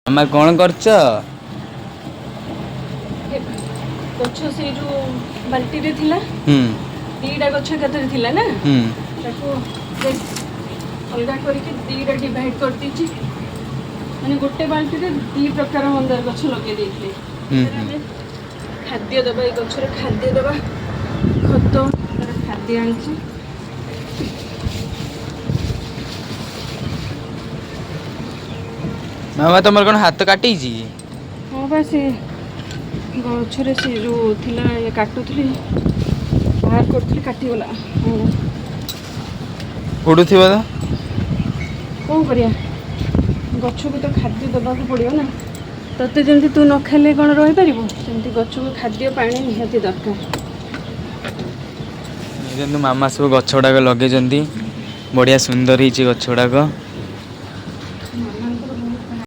मामा कौन करछ? गछ से जो बाल्टी रे थिला दीटा गछ कतरे थिला ना ताको अलगा करके दीटा डिवाइड कर दीची माने गोटे बाल्टी रे दी प्रकार मंदार गछ लगे देइथले खाद्य दबा ए गछ रे खाद्य दबा खत तार खाद्य आनची मामा तुम कौन हाथ काटी? हाँ बा से गछरे से जो थिला ये काटुथली बाहर करथली काटी गला उड़ुथिबो तो कौन करिया गछ को तो खाद्य दबाक पड़ियो ना तते जमती तू न खाले कौन रही पारिबो सेमती गछ को खाद्य पानी निहाती दरकार। मामा सब गछ गुड़ाक लगे बढ़िया सुंदर ही गछ गुड़ाक।